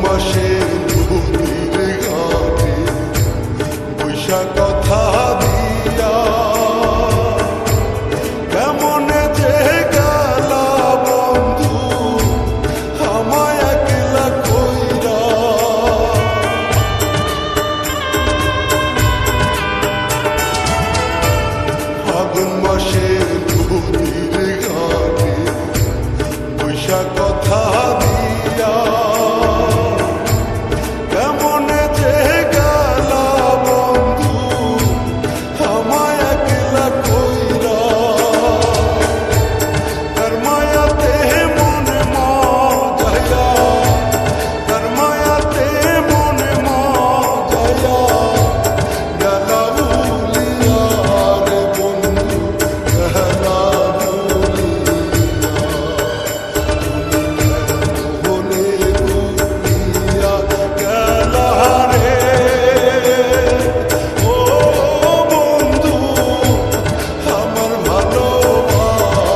মাসে নদীর ঘাটে বৈশা কথা দিয়া কেমন যে গেলা বন্ধু আমায় একলা কইরা। ফাগুন মাসে নদীর ঘাটে বৈশা কথা দিয়া কেমন যে গেলা বন্ধু আমায় একলা কইরা। তার মায়াতে মনে মজায়া, তার মায়াতে মনে মজায়া গেলা ভুলিয়া রে বন্ধু গেলা ভুলিয়া। মনে ভুলিয়া গেলা রে ও বন্ধু আমার ভালোবাসা।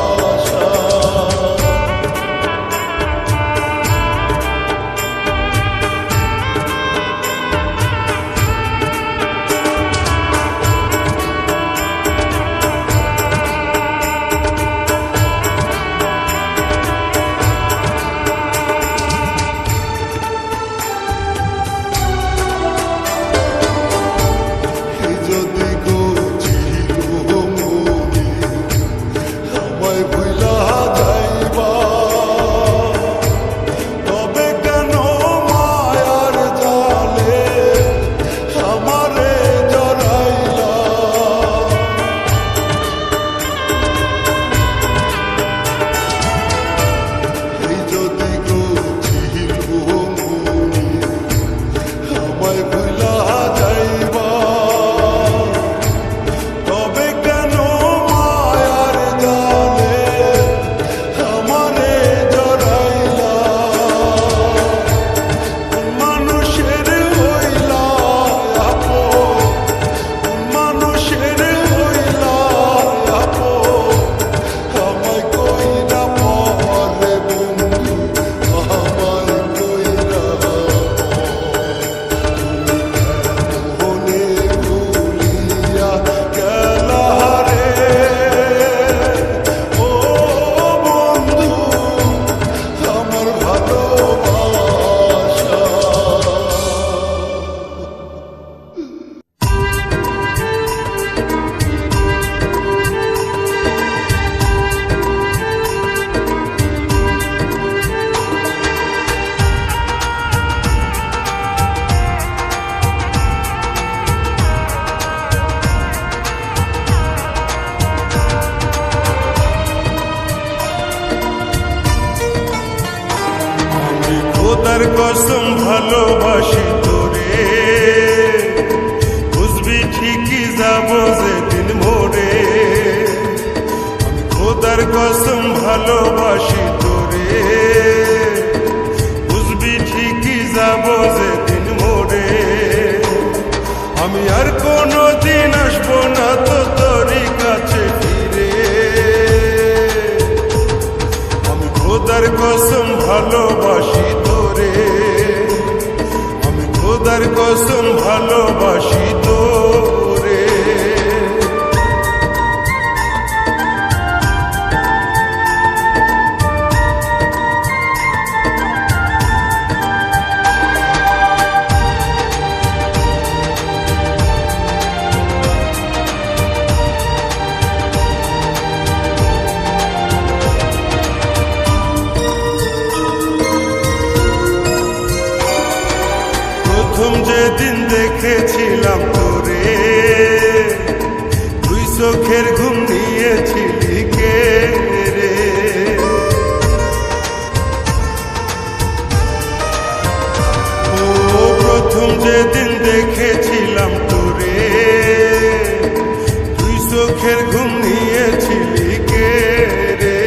এই যদি গছিল মনে আমায় ভুলা যাইবা, তবে কেন মায়ার জালে আমারে জড়াইলা। এই যদি গছিল মনে আমায় ভুলা যাইবা, তবে কেন মায়ার জালে আমারে জড়াইলা। কোন মানুষের হইলা আপন, কোন মানুষের হইলা আপন আমায় কইরা পরে বন্ধু আমায় কইরা মনে ভুলিয়া গেলা রে ও বন্ধু আমার ভালোবাসা। আমি খোদার কসম ভালোবাসি তোরে, বুঝবি ঠিকই যাব যেদিন মোরে। আমি খোদার কসম ভালোবাসি তোরে, বুঝবি ঠিকই যাব যেদিন মোরে। আমি আর কোনো দিন আসবো না তো তোরই কাছে ফিরে। আমি খোদার কসম ভালোবাসি তোরে, আমি খোদার কসম ভালোবাসি তোরে। প্রথম যেদিন দেখেছিলাম তোরে, তুই চোখের ঘুম নিয়েছিলি কে রে। ও প্রথম যেদিন দেখেছিলাম তোরে, তুই চোখের ঘুম নিয়েছিলি কে রে।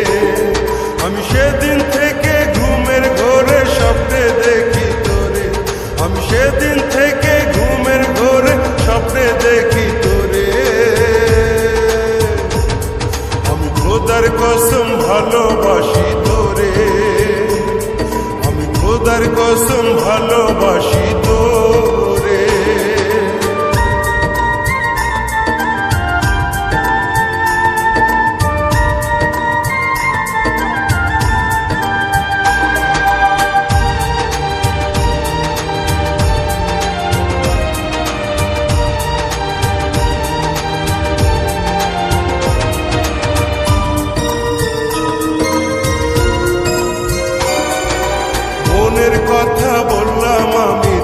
আমি সেদিন থেকে ঘুমের ঘোরে স্বপ্নে দেখি তোরে, আমি সেদিন থেকে ঘুমের ঘোরে স্বপ্নে দেখি তোরে। ভালোবাসি তোরে। মনের কথা বললাম আমি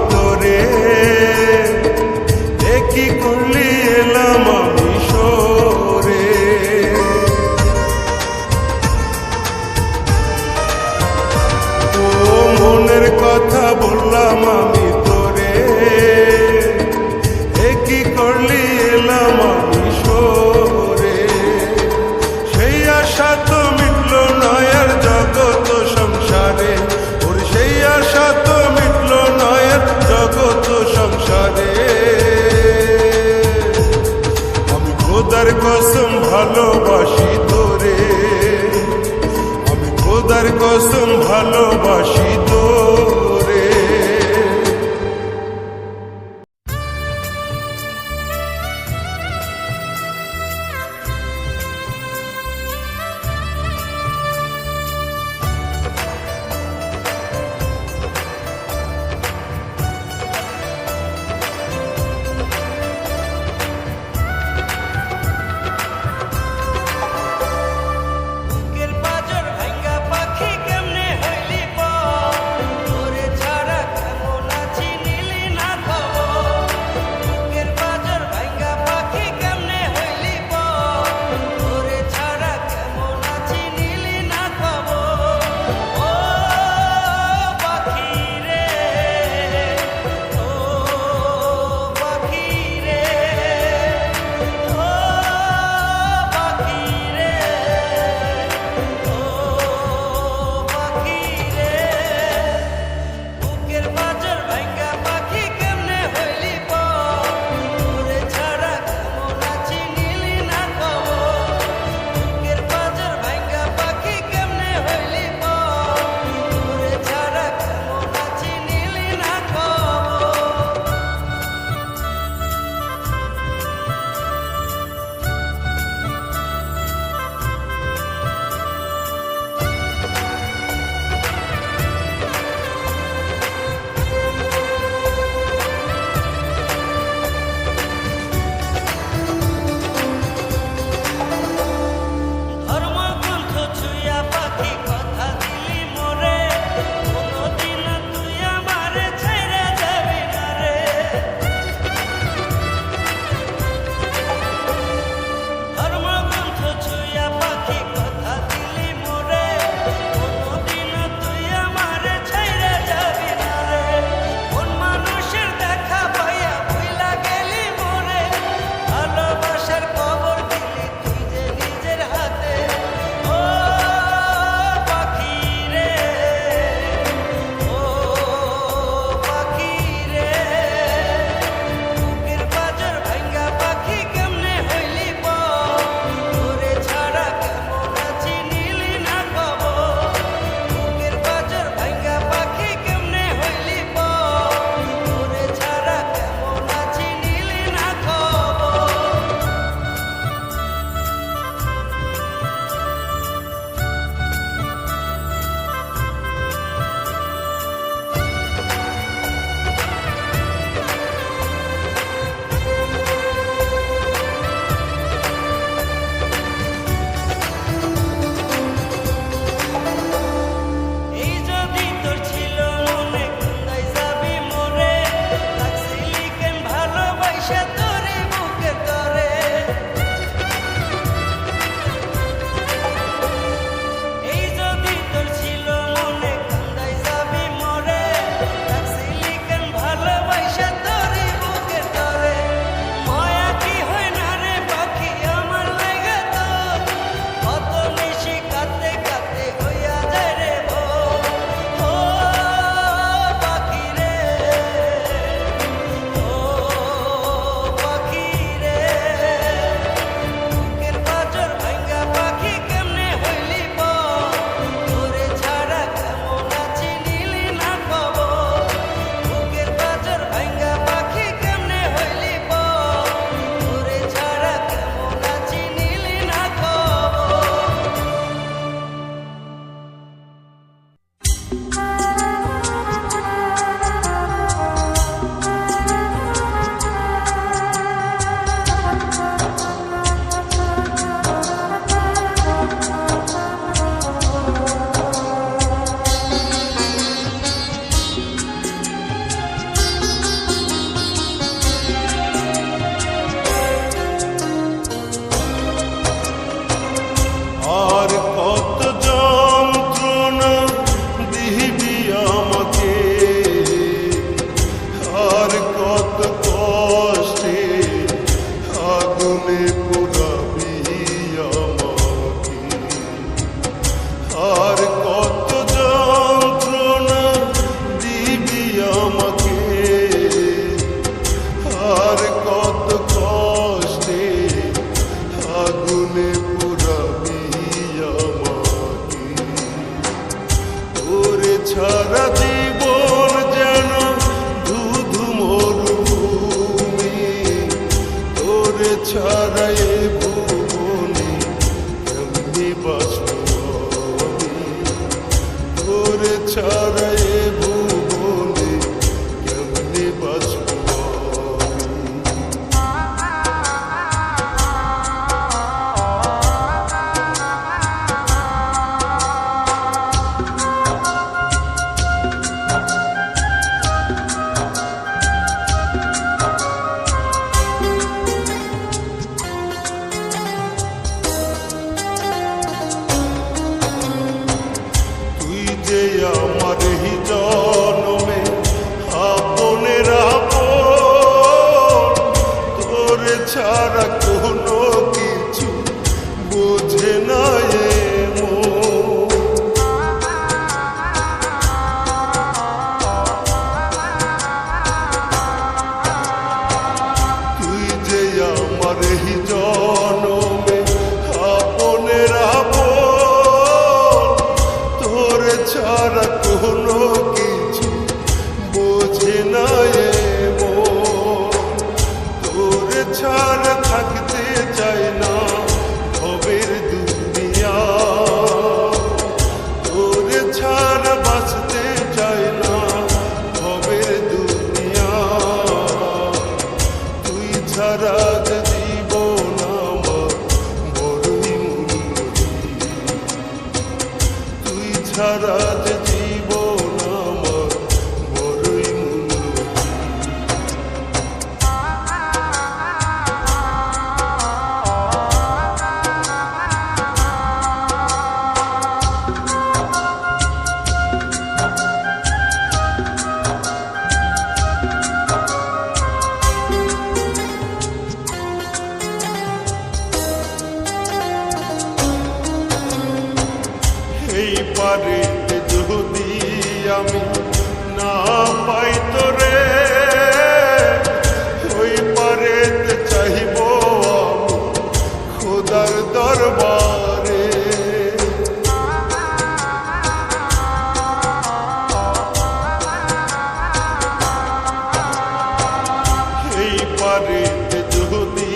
পারিতে যদি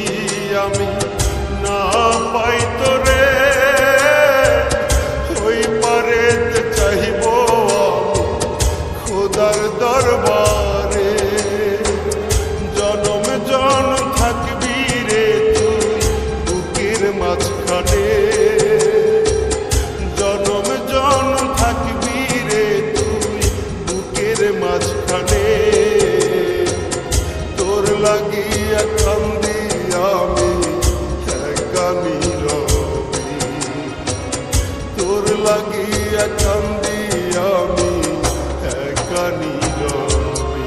আমি না পাই তোরে, ওই পারেতে চাহিব খোদার দরবারে। জনম জনম থাকবি রে তুই বুকের মাঝখানে, জনম জনম থাকবি রে তুই বুকের মাঝখানে। তোর লাগিয়া কান্দি আমি একা নীরবে, তোর লাগিয়া কান্দি আমি একা নীরবে।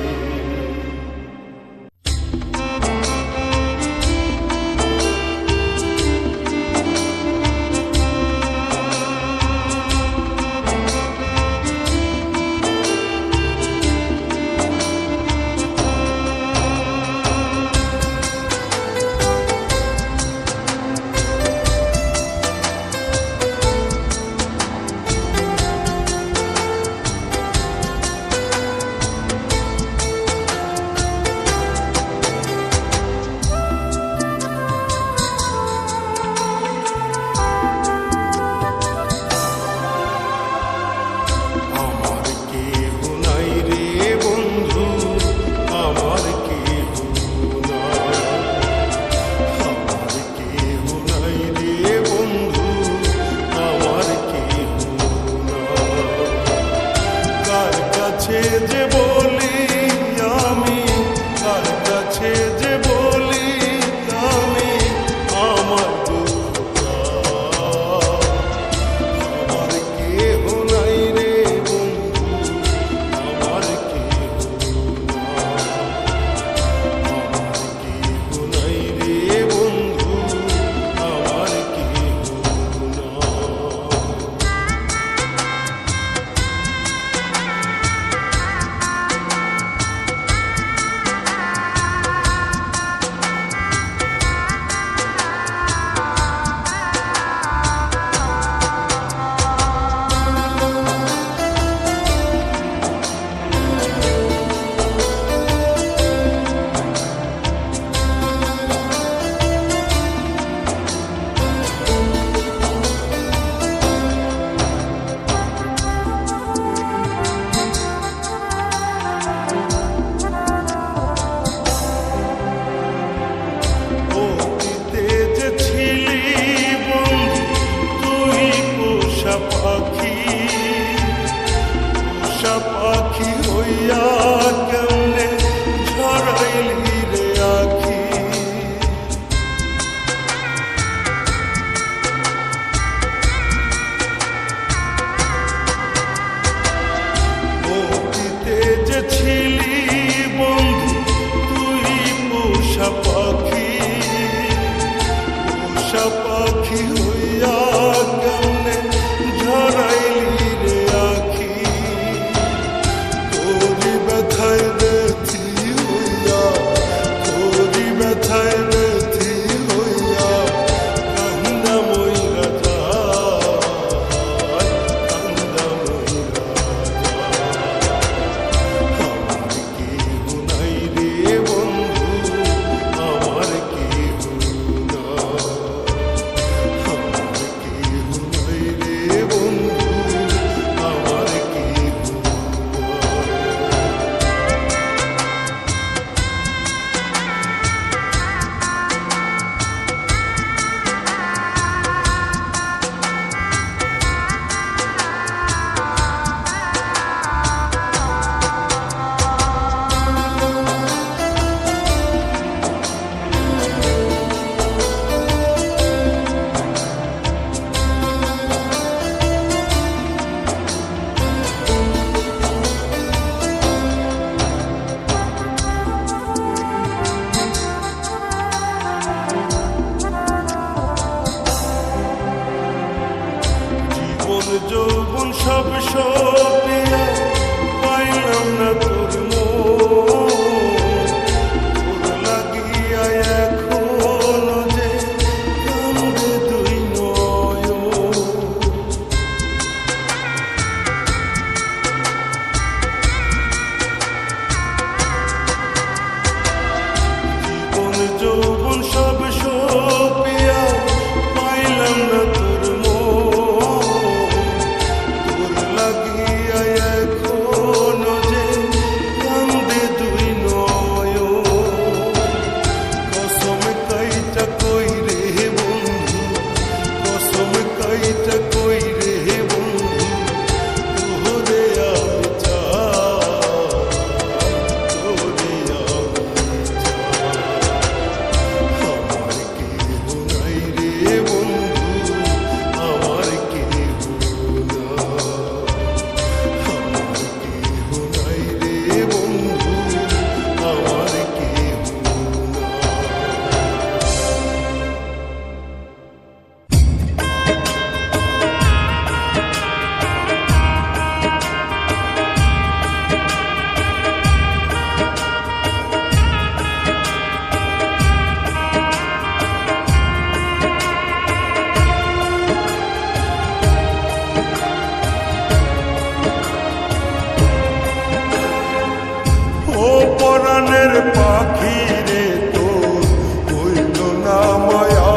পরাণের পাখি রে তোর হইল না মায়া,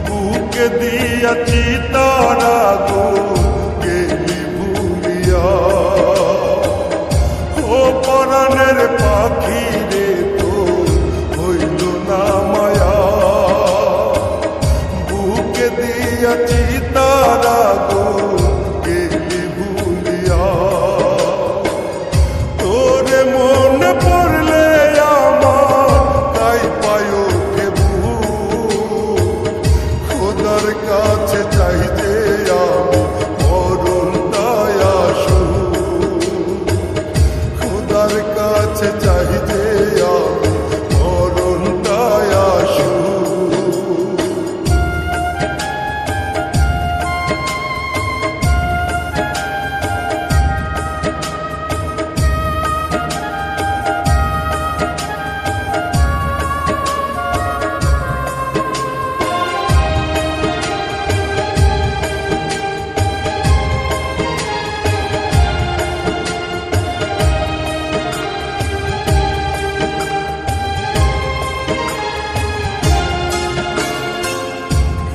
বুকে দিয়াছি তারা গো গেলি ভুলিয়া। ও পরাণের পাখি রে তোর হইল না মায়া, বুকে দিয়াছি তারা গো গেলি ভুলিয়া। তোরে মনে পড়লে আমার তাই পায় ওঠে বুক, খোদার কাছে চাই যে আমি মরণটাই আসুক, খোদার কাছে চাই যে আমি মরণটাই আসুক।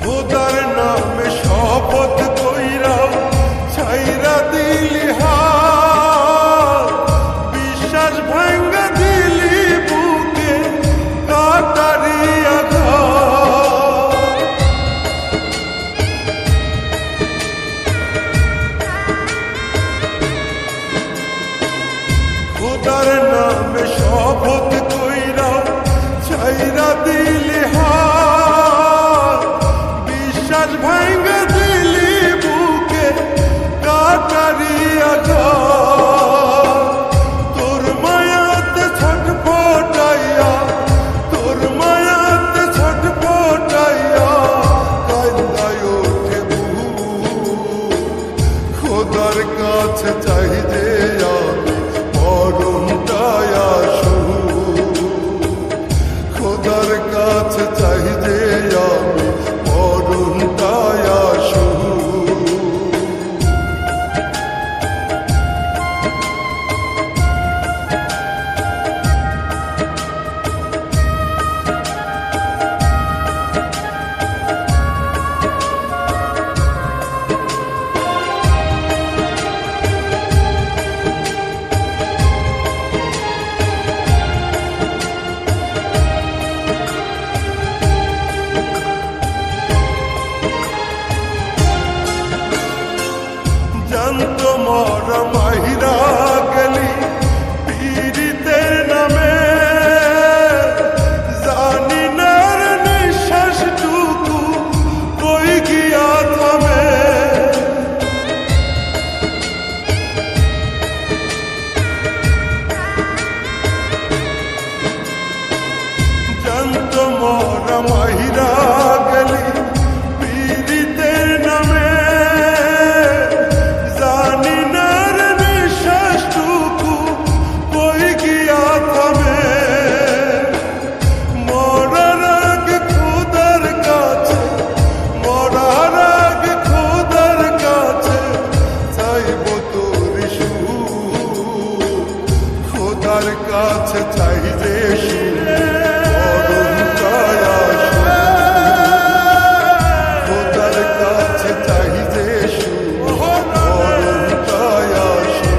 খোদার নামে শপথ কইরা ছাইরা দিলি হাত, বিশ্বাস ভাঙ্গা দিলি বুকে কাটারি আঘাত। খোদার নামে শপথ কইরা ছাইরা দিলি হাত, বিশ্বাস ভাঙ্গা দিলি বুকে কাটারি আঘাত। তোর মায়াতে ছটফটাইয়া, তোর মায়াতে ছটফটাইয়া কান্দায় ওঠে বুক, খোদার কাছে চাই যে আমি মরণটাই আসুক, খোদার কাছে চাই যে আমি মরণটাই আসুক। জান্ত মরা মাহিরা গেলি পীড়িতের নামে, জানি না রে নিঃশ্বাসটুকু কই গিয়া থামে। জান্ত মরা মাহিরা গেলি পীড়িতের নামে, জানি না রে নিঃশ্বাসটুকু কই গিয়া থামে। মরার আগে খোদার কাছে, মরার আগে খোদার কাছে চাইব তোর সুখ, খোদার কাছে চাই যে সুখ মরণটাই আসুক, খোদার কাছে চাই যে সুখ মরণটাই আসুক।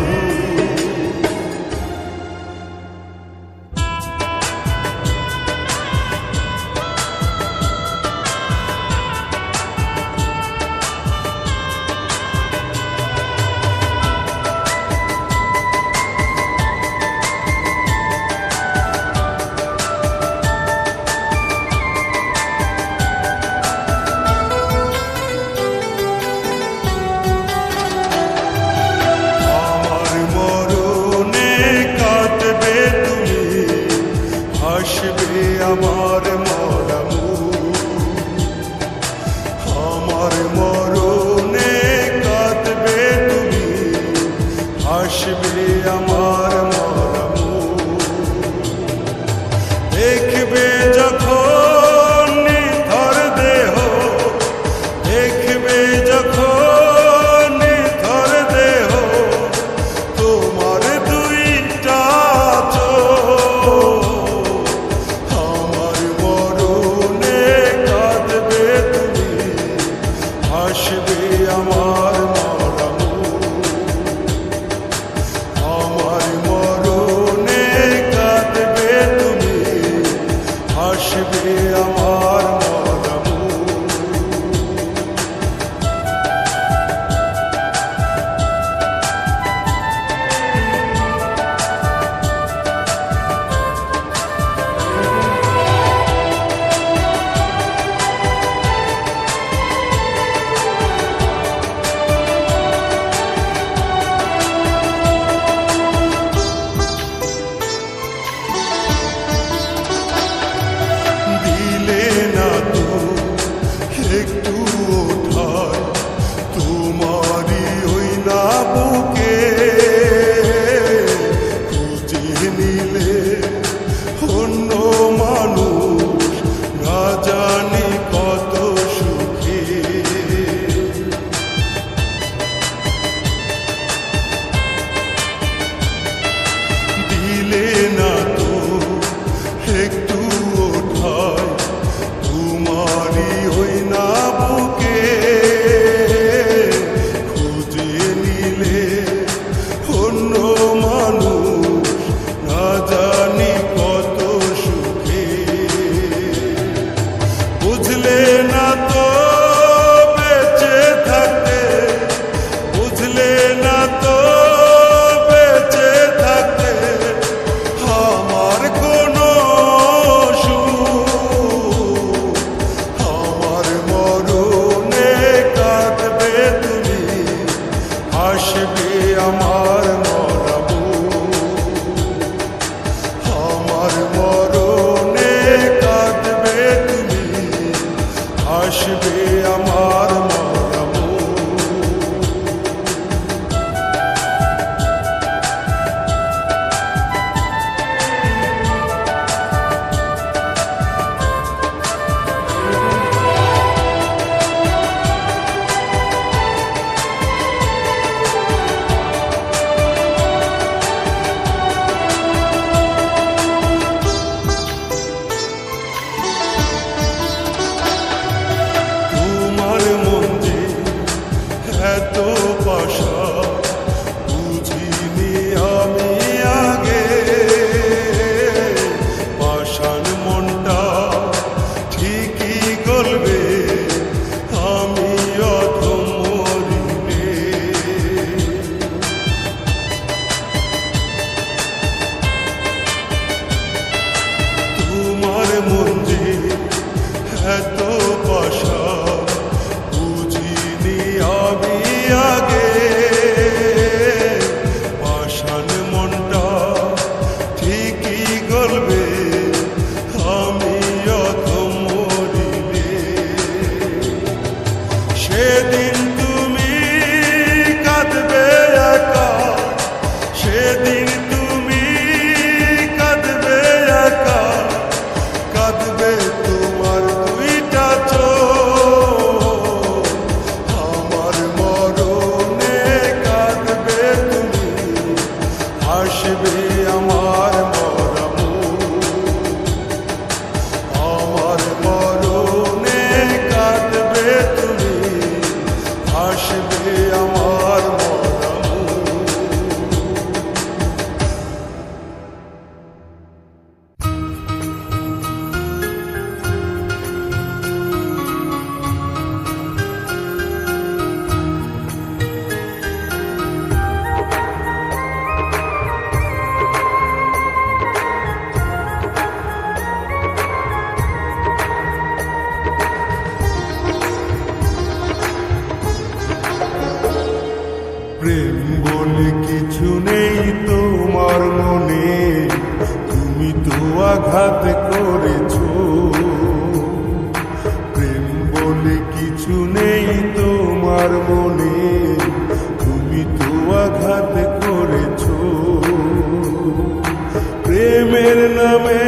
প্রেমের নামে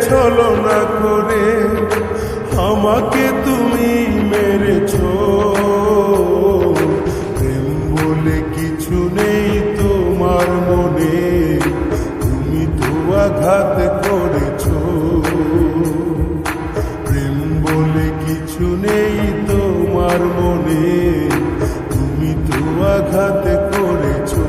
ছলনা করে আমাকে তুমি মেরেছো। প্রেম বলে কিছু নেই তোমার মনে, তুমি তো আঘাত করেছো। প্রেম বলে কিছু নেই তোমার মনে, তুমি তো আঘাত করেছো।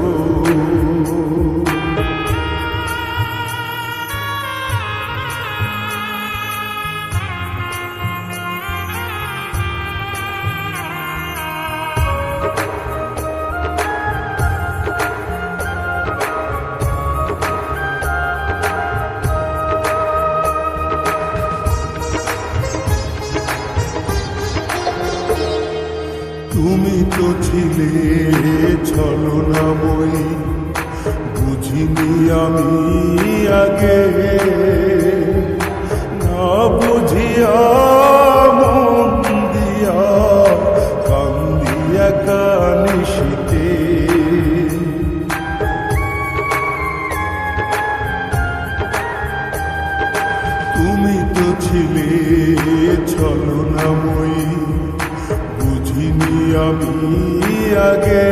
তুমি তো ছিলে ছলনাময়ী, বুঝিনি আমি আগে। না বুঝিয়া মন দিয়া কান্দিয়া কানিশিতে। তুমি তো ছিলে ছলনাময়ী, বুঝিনি আমি আগে।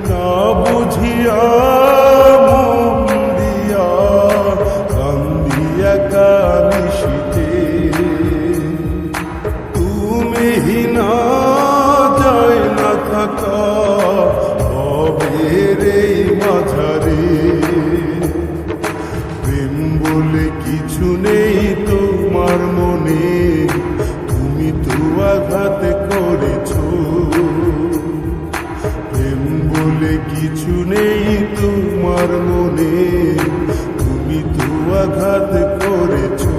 না বুঝিয়া মন দিয়া কান্দিয়া কানিশিতে। তুমি না যায় না থাকা ভবের এই মাঝারে। প্রেম বলে কিছু নেই তোমার মনে, তুমি তো আঘাত করেছো। প্রেম বলে কিছু নেই তোমার মনে, তুমি তো আঘাত করেছো।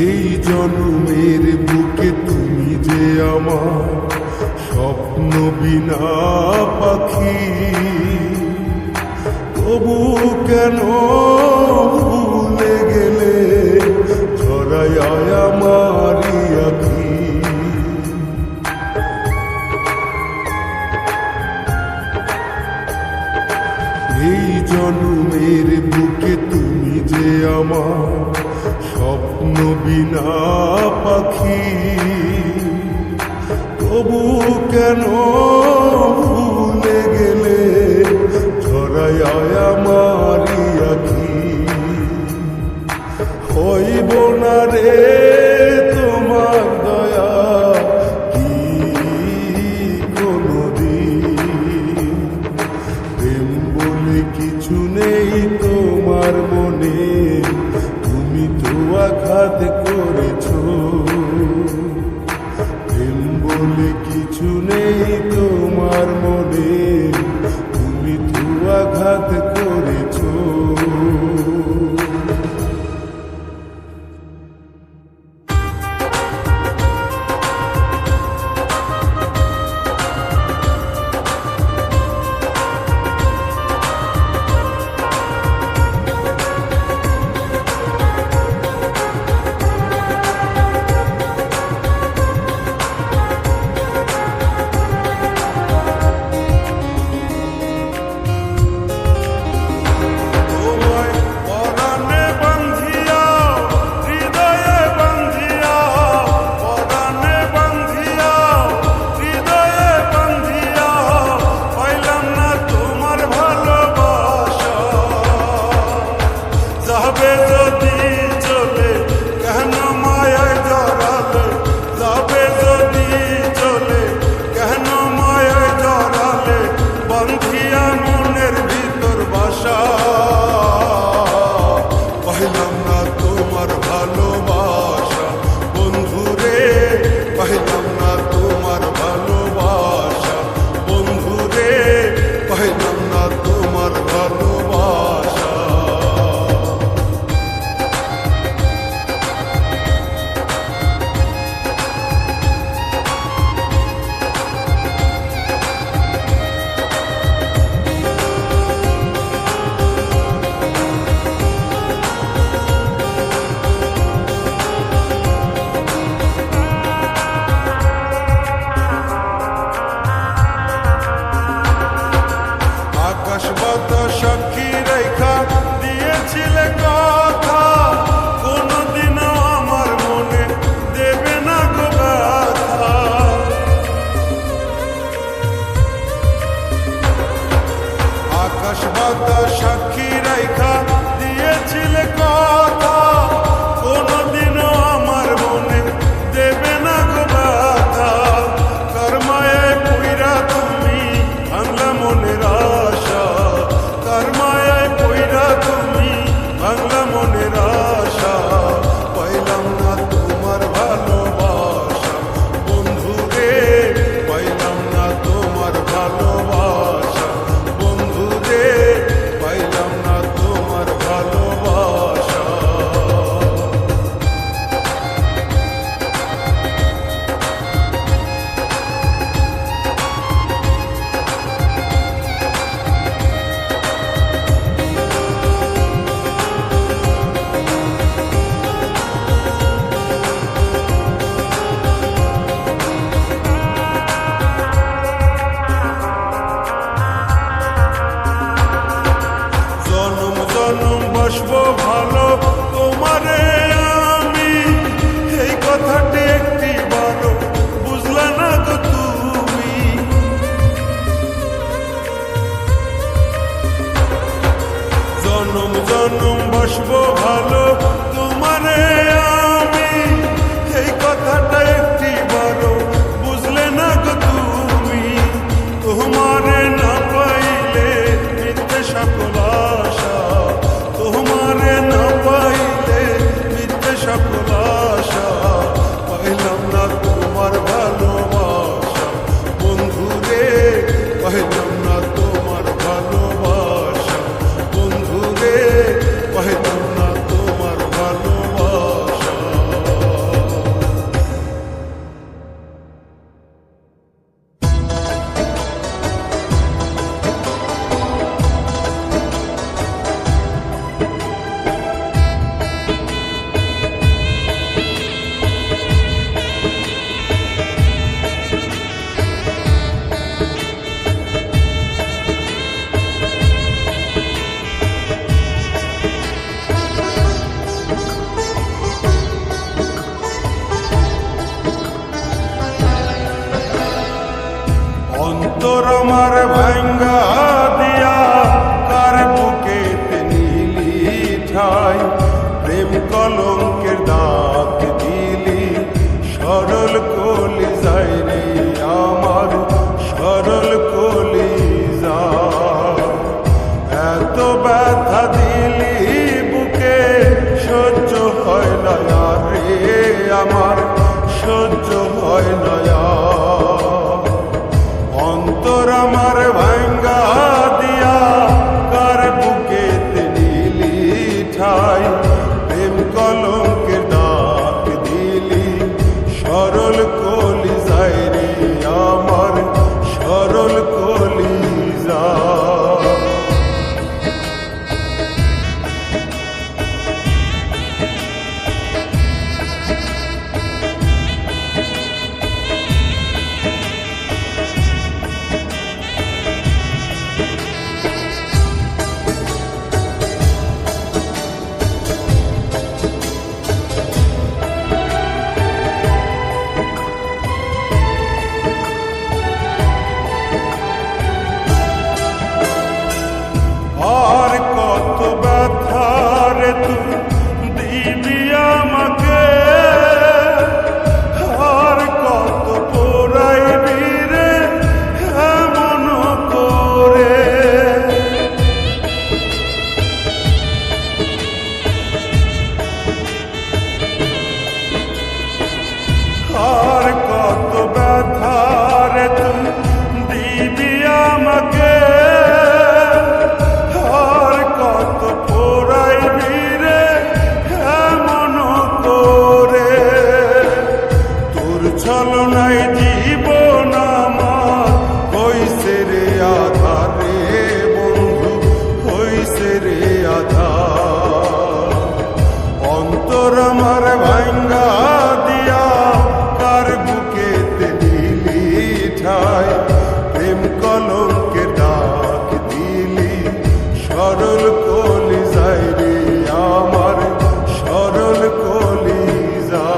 এই জন্মের বুকে তুমি যে আমার স্বপ্ন বিনা পাখি, তবু কেন ভুলে গেলে ঝরায় আমারি আখি। এই জন্মের বুকে তুমি যে আমার স্বপ্ন বিনা পাখি, তবু কেন ভুলে গেলে ঝরায় আমারি আখি। হইব না রে তোমার দয়া কি কোনদিন। প্রেম বলে কিছু নেই তোমার মনে, তুমি তো আঘাত করেছো। প্রেম বলে কিছু নেই তোমার মনে, তুমি তো আঘাত করেছো। বাসবো ভালো তোমারে আমি, এই কথাটা একটি বারো বুঝলে না গো তুমি। তোমারে না পাইলে মিথ্যে সকল আশা, তোমারে না পাইলে মিথ্যে সকল আশা, পাইলাম না তোমার ভালোবাসা বন্ধু রে, পাইলাম না তোমার ভালোবাসা বন্ধু রে, পাইলাম না তোমার ভালোবাসা। অন্তর আমার ভাঙ্গা দিয়া কার বুকেতে নিলি ঠাই, প্রেম কলঙ্কের দাগ দিলি সরল কলি যায় রে আমার সরল কলি যায়। এত ব্যথা দিলি বুকে সহ্য হয় না আর রে আমার সহ্য হয় না আর। অন্তর আমার ভাঙ্গা দিয়া কার বুকেতে নিলি ঠাই, প্রেম কলঙ্কের দাগ দিলি সরল কলি যায় রে আমার সরল কলি যায়। আর কত ব্যথা রে তুই দিবি আমাকে, আর কত পোড়াইবি রে এমন করে। আর কত ব্যথা রে তুই দিবি আমাকে, আর কত পোড়াইবি রে এমন করে। তোর ছলনায় জীবন আমার হইছে রে আধার রে বন্ধু হইছে রে আধার। অন্তর আমার ভাঙ্গা দিয়া কার বুকেতে নিলি ঠাই, প্রেম কলঙ্কের দাগ দিলি সরল কলি যায় রে আমার সরল কলি যায়।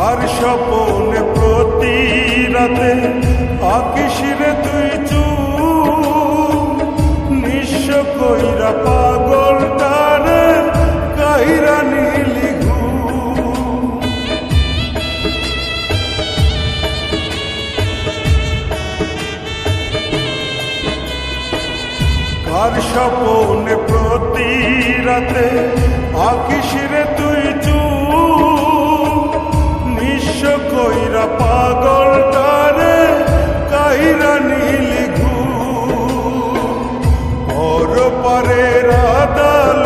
আর স্বপনে প্রতি রাতে আকিস রে তুই চুপ, নিঃস্ব কইরা পাগল টারে কাহিরা নীলি ঘুম। আর স্বপনে প্রতি রাতে আকিস রে তুই চুপ, নিঃস্ব কইরা পাগল টারে কাহিরা নীলি ঘুম। পর পারের আদাল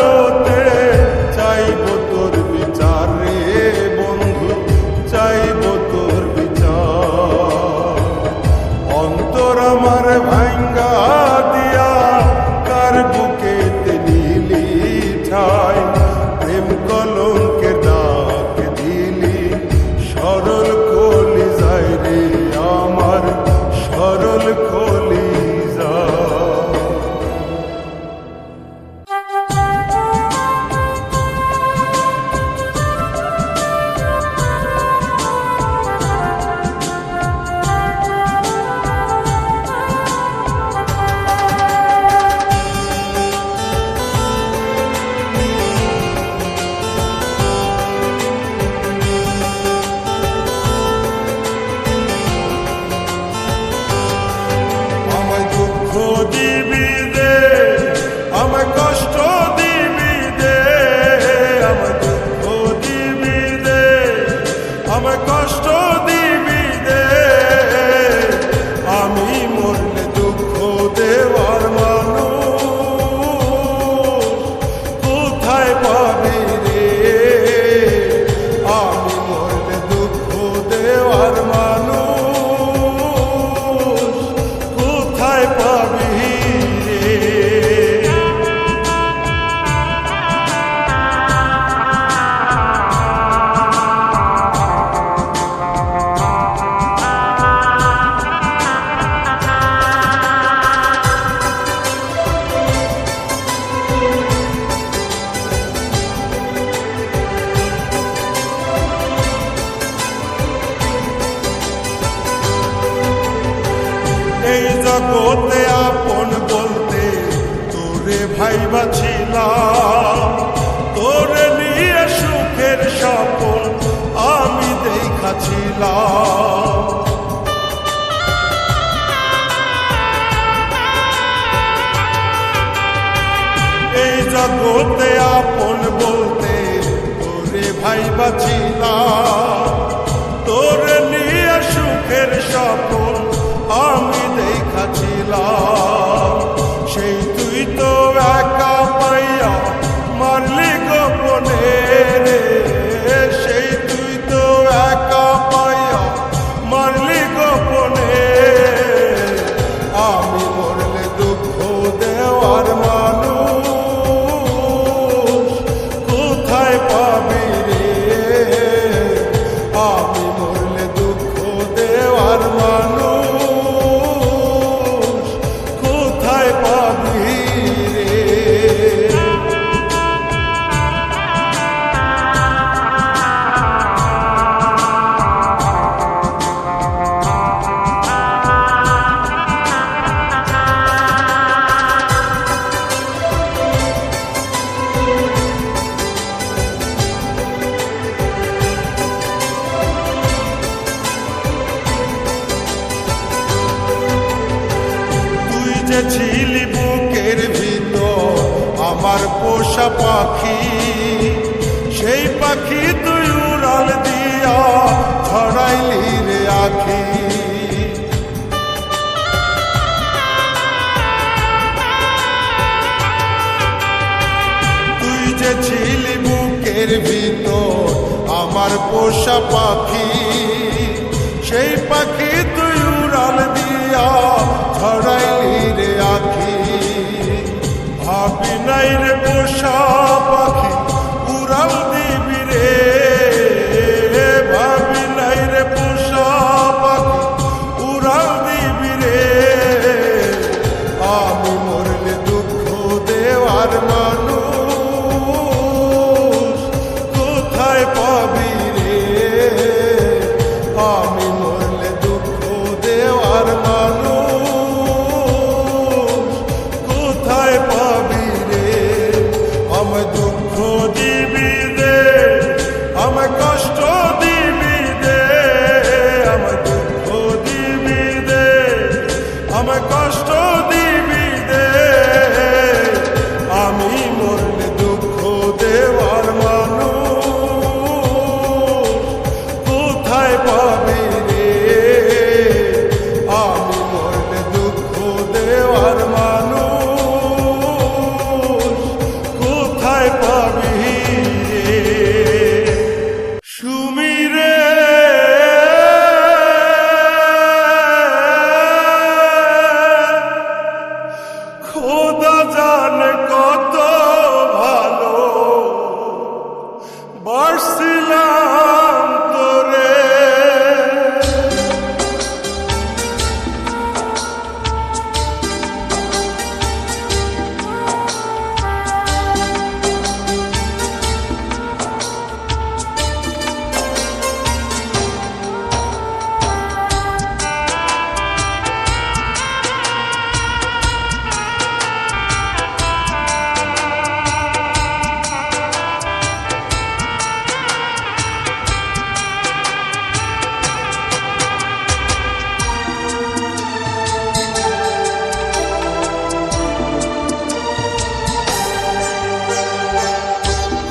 জগতে আপন বলতে তোরে ভাইবা ছিলাম, তোরে নিয়ে সুখের স্বপ্ন আমি দেখাছিলাম। এই জগতে আপন বলতে তোরে ভাইবা ছিলাম, তোরে নিয়ে সুখের স্বপ্ন আমি দেখাছিলাম। সেই তুই তো একা পাইয়া মারলি গোপনে রে, সেই তুই তো একা পাইয়া মারলি গোপনে। আমি মরলে দুঃখ দেওয়ার মানুষ কোথায় পাবি রে, আমি মরলে দুঃখ দেওয়ার মানুষ কোথায় পাবি রে। যে ছিলি বুকের ভিতর আমার পোষা পাখি, সেই পাখি তুই উড়াল দিয়া ছড়াইলি রে আখি। তুই যে ছিলি বুকের ভিতর আমার পোষা পাখি, সেই পাখি তুই উড়াল দিয়া ছড়াইলি রে আখি। ভাবি নাই রে পোষা পাখি উড়াল দিবি রে, ভাবি নাই রে পোষা পাখি উড়াল দিবি রে। আমি মরলে দুঃখ দেওয়ার মানুষ কোথায় পাবি রে, আমি মরলে দুঃখ দেওয়ার মানুষ কোথায় পাবি রে। আমায় দুঃখ দিবি দে, আমায় কষ্ট দিবি দে, আমায় দুঃখ দিবি দে, আমায় কষ্ট দিবি দে। আমি মরলে দুঃখ দেওয়ার মানুষ কোথায় পাবি রে, আমি মরলে দুঃখ দেওয়ার মানুষ কোথায় পাবি রে। সুমিরে খোদা জানে কত ভালো বাসছিলাম তোরে।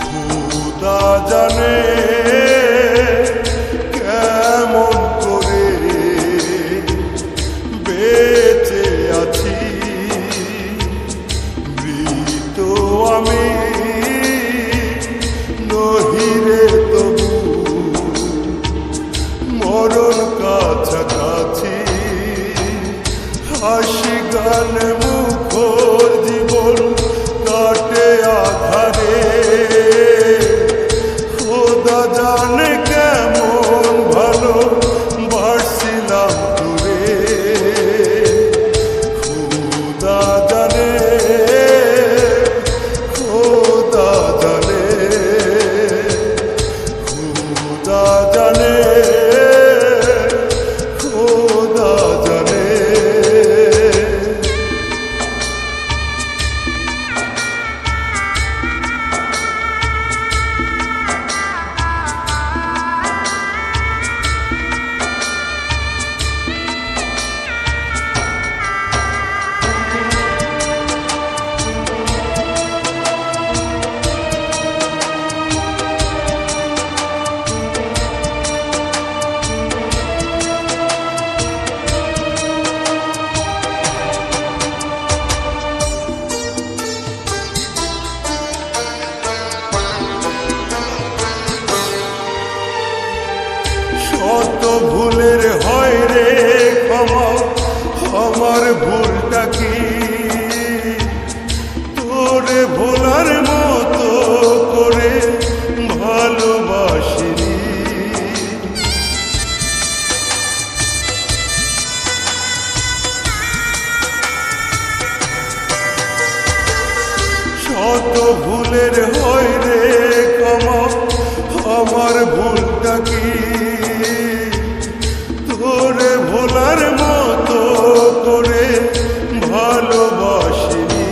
খোদা জানে কেমন করে বেঁচে আছি, মৃত আমি নহিরে তবু মরণ কাছাকাছি। হাসি গানে মুখর জীবন কাটে আধারে, খোদা জানে কেমন ভালো বাসছিলাম তোরে। খোদা জানে, খোদা জানে, খোদা জানে, খোদা জানে। ভুলের হয় রে ক্ষমা, আমার ভুলটা কি তোরে ভোলার মতো করে ভালোবাসিনি। শত ভুলের হয় রে ক্ষমা, আমার ভুলটা কি তোরে ভোলার মতো করে ভালোবাসিনি।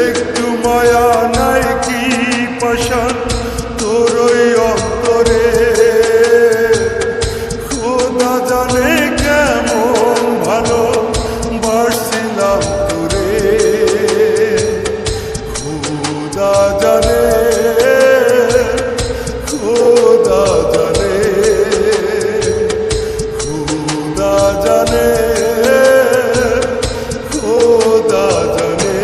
একটু মায়া নাই কি পাশান তোর ওই অন্তরে, খোদা জানে কেমন ভালো বাসছিলাম তোরে, খোদা জানে, খোদা জানে, খোদা জানে, খোদা জানে।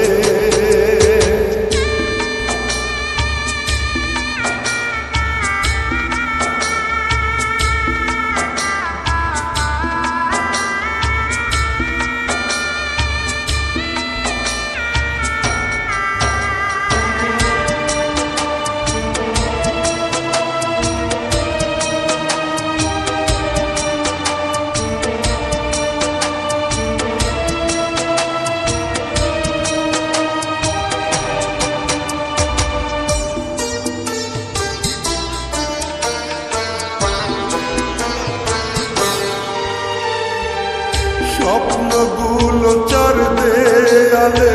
স্বপ্নগুলো চার দেয়ালে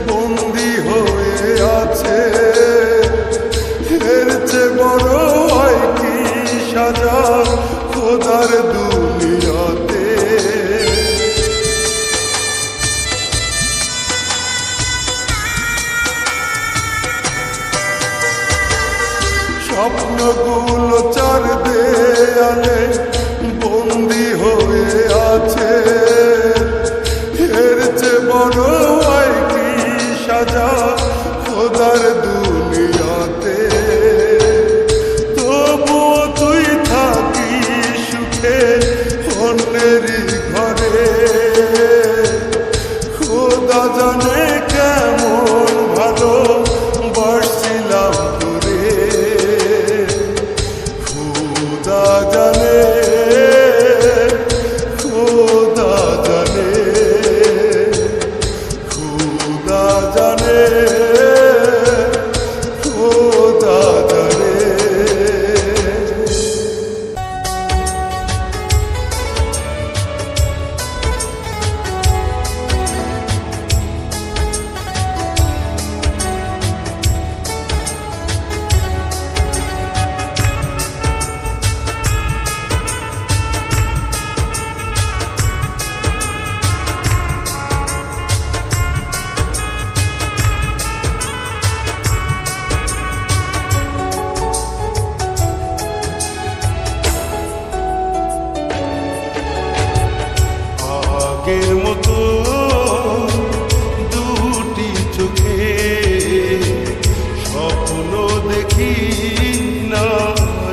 বন্দি হয়ে আছে, এর চেয়ে বড় হয় কি সাজা খোদার দুনিয়াতে। স্বপ্নগুলো চার দেয়ালে বন্দি হয়ে আছে, এর চেয়ে বড় হয় কি সাজা খোদার দুনিয়াতে। তবুও তুই থাকি সুখে অন্যেরই ঘরে, খোদা জানে কেমন ভালো বাসছিলাম তোরে, খোদা জানে, খোদা জানে, খোদা জানে, খোদা জানে। আগের মতো দুটি চোখে স্বপ্ন দেখি না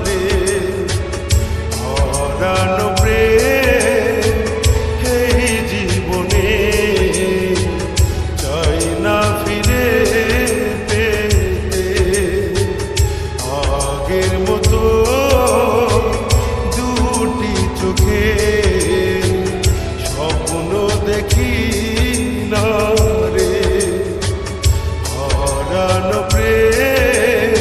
রে, হারানো প্রেম এই জীবনে চাই না ফিরে পেতে। আগের মতো দুটি চোখে স্বপ্ন দেখি না রে, হারানো প্রেম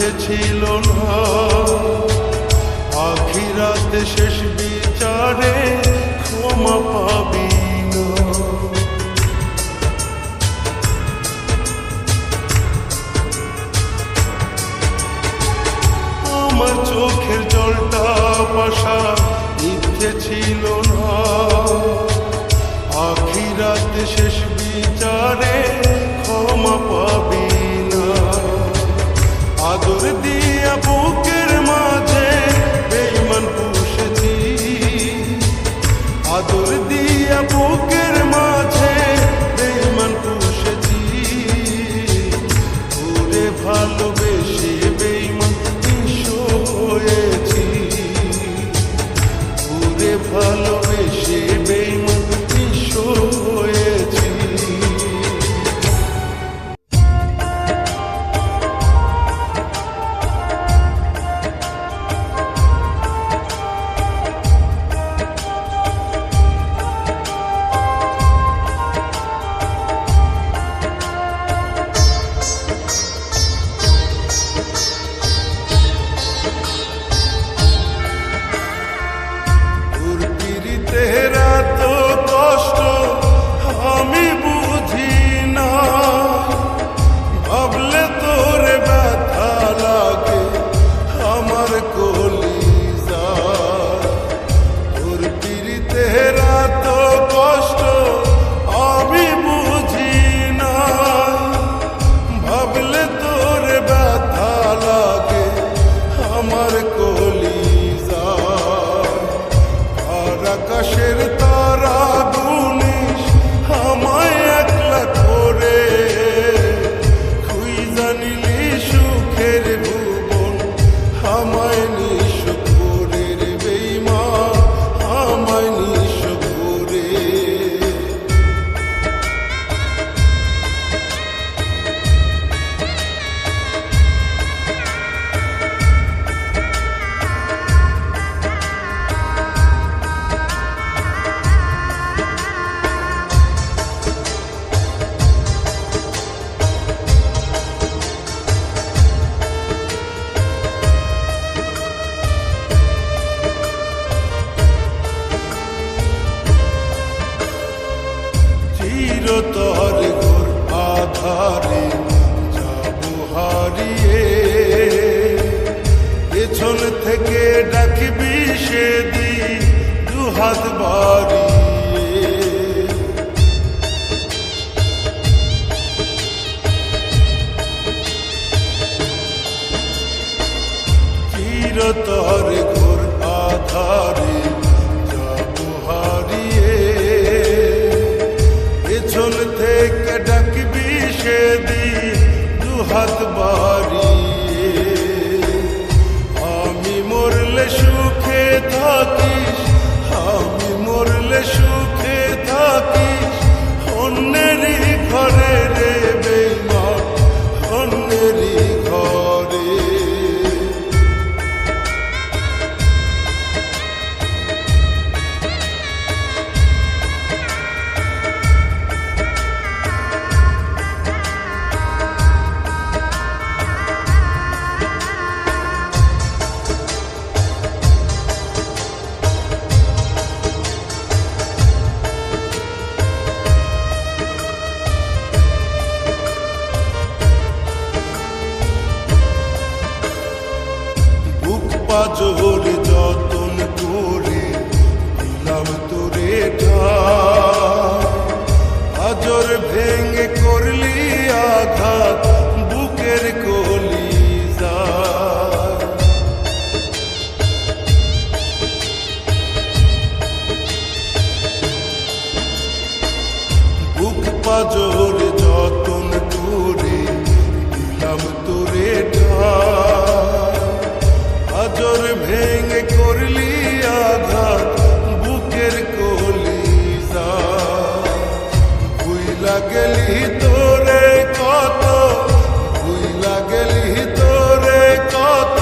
ইচ্ছে ছিল না আখিরাতে শেষ বিচারে ক্ষমা পাবি না। আমার চোখের জলটা পাশা ইচ্ছে ছিল না আখিরাতে শেষ বিচারে ক্ষমা পাবি না। আদর দিয়া বুকের মাঝে বেঈমান পুষেছি, আদর দিয়া বুকের মাঝে বেঈমান পুষেছি। ওরে ভালোবেসে বেঈমান নিঃস্ব হয়েছি, ওরে ভালোবেসে বেঈমান নিঃস্ব হয়েছি। আকাশের তারা গুনিস আমায় একলা করে, খুঁজা নিলি সুখের ভুবন আমায় নিঃস্ব করে রে বেঈমান আমায় নিঃস্ব করে। চিরতর ঘোর আধারে যাবো হারিয়ে, পেছন থেকে ডাকবি সেদিন দুহাত বাড়িয়ে। চিরতর ঘোর আধারে যাবো হারিয়ে, পেছন থেকে ডাকবি সেদিন দুহাত বাড়িয়ে। আমি মরলে সুখে থাকিস, আমি মরলে সুখে থাকিস অন্যেরই ঘরে রে বেঈমান অন্যেরই ঘরে। পাজর যতন করে দিলাম তোরে আজর ভেঙে করলি আঘাত বুকের কলিজা। বুক পাজর যতন করে দিলাম তোরে আজর ভেঙে করলি আঘাত বুকের কলিজা। ভুইলা গেলি তোরে কত, ভুইলা গেলি তোরে কত,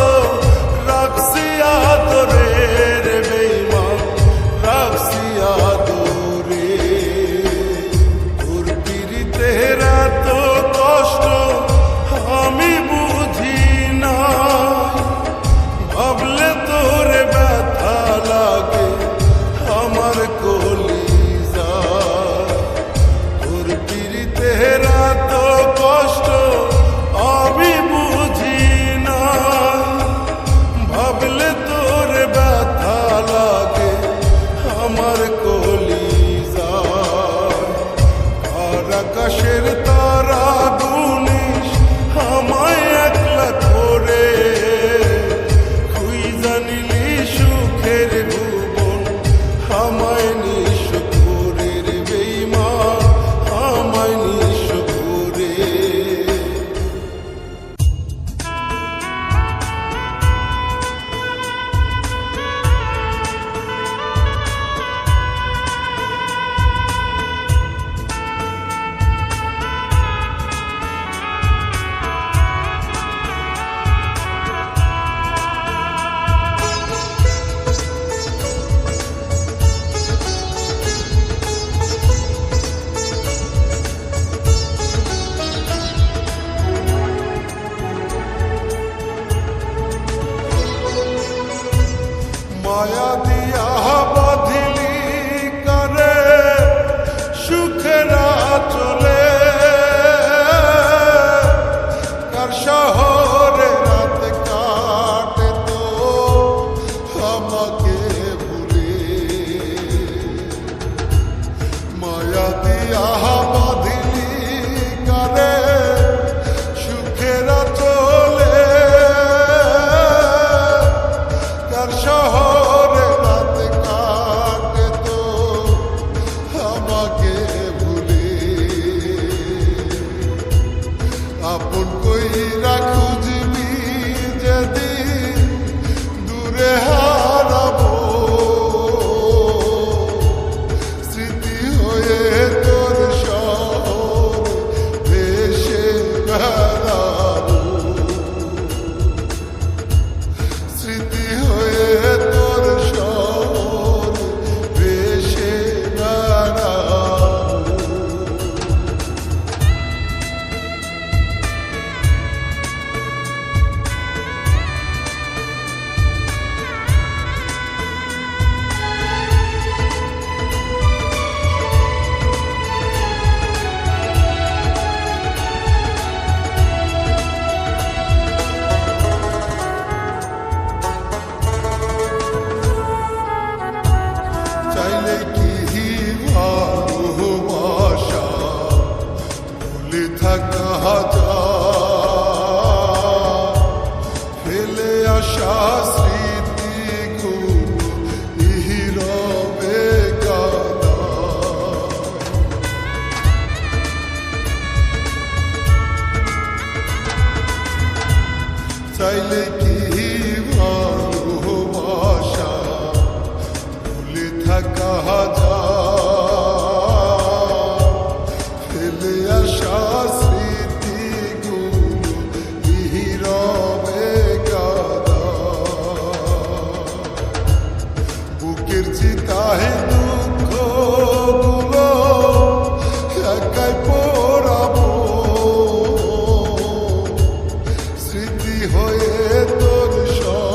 রাখছি আদরে রে বেঈমান রাখছি আদরে। তোর পিরিতের এত কষ্ট আমি বুঝি না। চাইলে কি ভালোবাসা ভুলে থাকা যায়, ফেলে আসা স্মৃতিগুলো নীরবে কাঁদায়। বুকের চিতায় দুঃখগুলো একাই পোড়াবো, স্মৃতি হয়ে তোর সব